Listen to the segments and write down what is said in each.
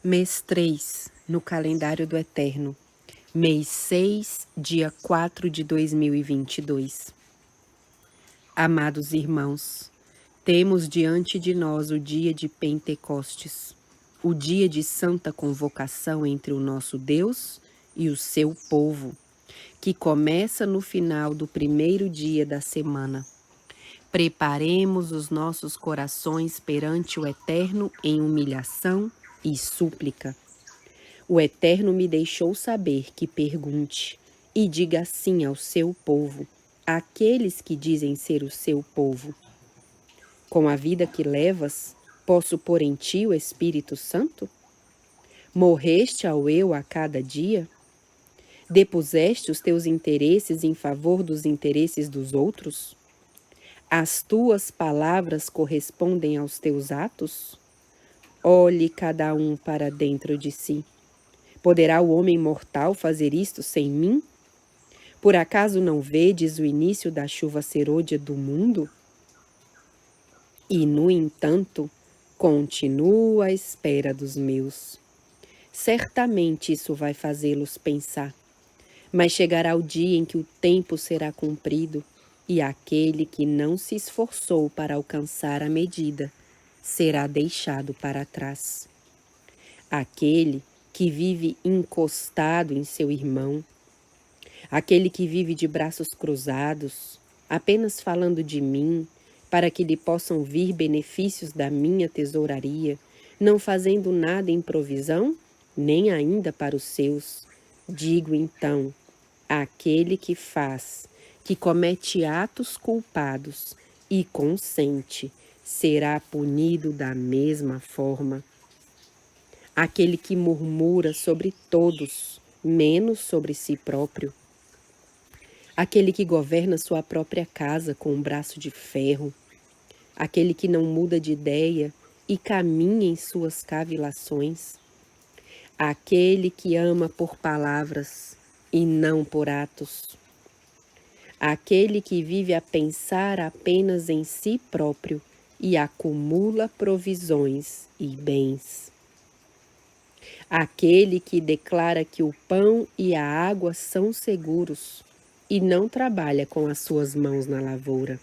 Mês 3, no calendário do Eterno. Mês 6, dia 4 de 2022. Amados irmãos, temos diante de nós o dia de Pentecostes, o dia de santa convocação entre o nosso Deus e o seu povo, que começa no final do primeiro dia da semana. Preparemos os nossos corações perante o Eterno em humilhação e súplica. O Eterno me deixou saber que pergunte e diga assim ao seu povo, àqueles que dizem ser o seu povo: com a vida que levas, posso pôr em ti o Espírito Santo? Morreste ao eu a cada dia? Depuseste os teus interesses em favor dos interesses dos outros? As tuas palavras correspondem aos teus atos? Olhe cada um para dentro de si. Poderá o homem mortal fazer isto sem mim? Por acaso não vedes o início da chuva serôdia do mundo? E, no entanto, continuo à espera dos meus. Certamente isso vai fazê-los pensar. Mas chegará o dia em que o tempo será cumprido e aquele que não se esforçou para alcançar a medida será deixado para trás. Aquele que vive encostado em seu irmão, aquele que vive de braços cruzados, apenas falando de mim, para que lhe possam vir benefícios da minha tesouraria, não fazendo nada em provisão, nem ainda para os seus. Digo então, aquele que faz, que comete atos culpados e consente, será punido da mesma forma. Aquele que murmura sobre todos, menos sobre si próprio. Aquele que governa sua própria casa com um braço de ferro. Aquele que não muda de ideia e caminha em suas cavilações. Aquele que ama por palavras e não por atos. Aquele que vive a pensar apenas em si próprio e acumula provisões e bens. Aquele que declara que o pão e a água são seguros e não trabalha com as suas mãos na lavoura.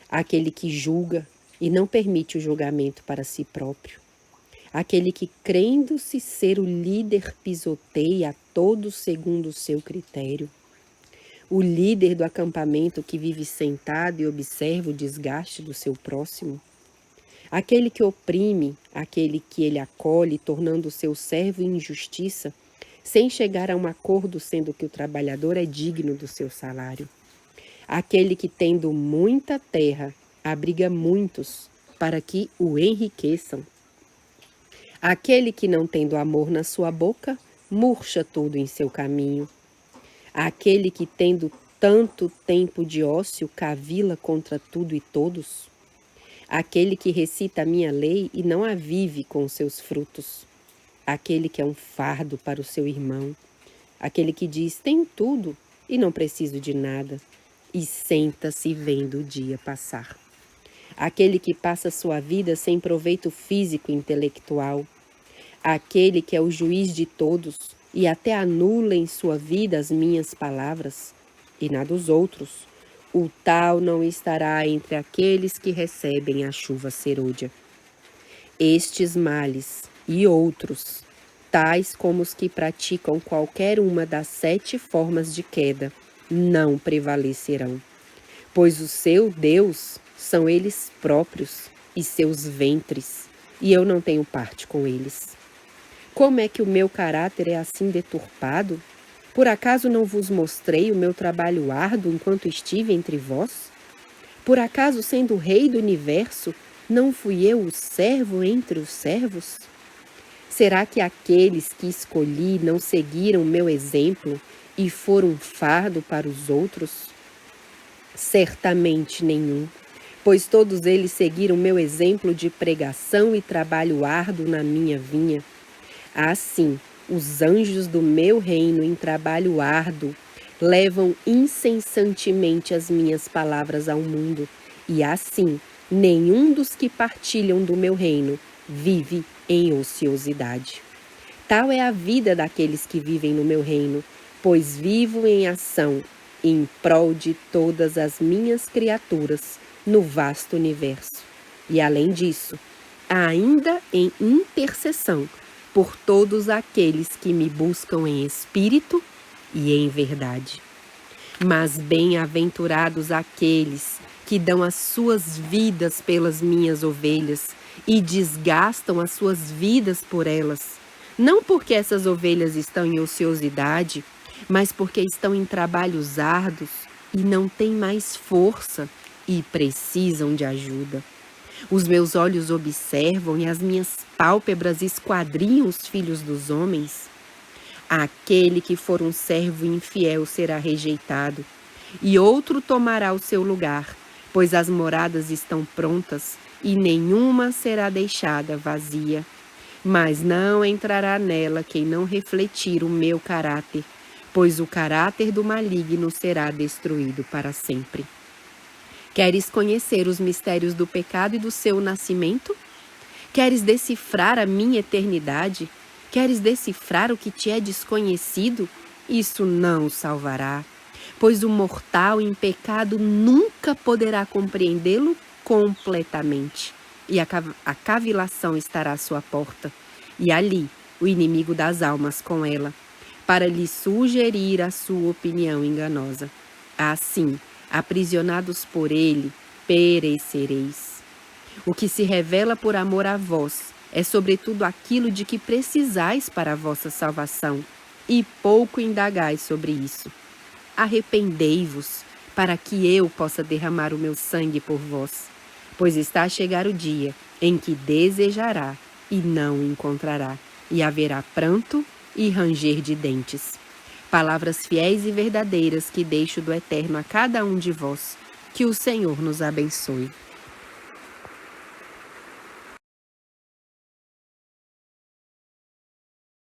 Aquele que julga e não permite o julgamento para si próprio. Aquele que, crendo-se ser o líder, pisoteia a todos segundo o seu critério. O líder do acampamento que vive sentado e observa o desgaste do seu próximo. Aquele que oprime, aquele que ele acolhe, tornando o seu servo em injustiça, sem chegar a um acordo, sendo que o trabalhador é digno do seu salário. Aquele que, tendo muita terra, abriga muitos, para que o enriqueçam. Aquele que, não tendo amor na sua boca, murcha tudo em seu caminho. Aquele que, tendo tanto tempo de ócio, cavila contra tudo e todos. Aquele que recita a minha lei e não a vive com os seus frutos. Aquele que é um fardo para o seu irmão. Aquele que diz, tenho tudo e não preciso de nada. E senta-se vendo o dia passar. Aquele que passa sua vida sem proveito físico e intelectual. Aquele que é o juiz de todos e até anula em sua vida as minhas palavras e na dos outros. O tal não estará entre aqueles que recebem a chuva serôdia. Estes males e outros, tais como os que praticam qualquer uma das 7 formas de queda, não prevalecerão, pois o seu Deus são eles próprios e seus ventres, e eu não tenho parte com eles. Como é que o meu caráter é assim deturpado? Por acaso não vos mostrei o meu trabalho árduo enquanto estive entre vós? Por acaso, sendo o rei do universo, não fui eu o servo entre os servos? Será que aqueles que escolhi não seguiram meu exemplo e foram um fardo para os outros? Certamente nenhum, pois todos eles seguiram meu exemplo de pregação e trabalho árduo na minha vinha. Assim, os anjos do meu reino em trabalho árduo levam incessantemente as minhas palavras ao mundo, e assim, nenhum dos que partilham do meu reino vive em ociosidade. Tal é a vida daqueles que vivem no meu reino, pois vivo em ação em prol de todas as minhas criaturas no vasto universo. E além disso, ainda em intercessão por todos aqueles que me buscam em espírito e em verdade. Mas bem-aventurados aqueles que dão as suas vidas pelas minhas ovelhas e desgastam as suas vidas por elas, não porque essas ovelhas estão em ociosidade, mas porque estão em trabalhos árduos e não têm mais força e precisam de ajuda. Os meus olhos observam e as minhas pálpebras esquadrinham os filhos dos homens. Aquele que for um servo infiel será rejeitado, e outro tomará o seu lugar, pois as moradas estão prontas e nenhuma será deixada vazia. Mas não entrará nela quem não refletir o meu caráter, pois o caráter do maligno será destruído para sempre. Queres conhecer os mistérios do pecado e do seu nascimento? Queres decifrar a minha eternidade? Queres decifrar o que te é desconhecido? Isso não o salvará, pois o mortal em pecado nunca poderá compreendê-lo completamente. E a cavilação estará à sua porta, e ali o inimigo das almas com ela, para lhe sugerir a sua opinião enganosa. Assim, aprisionados por ele, perecereis. O que se revela por amor a vós é sobretudo aquilo de que precisais para a vossa salvação, e pouco indagais sobre isso. Arrependei-vos, para que eu possa derramar o meu sangue por vós, pois está a chegar o dia em que desejará e não encontrará, e haverá pranto e ranger de dentes. Palavras fiéis e verdadeiras que deixo do Eterno a cada um de vós. Que o Senhor nos abençoe.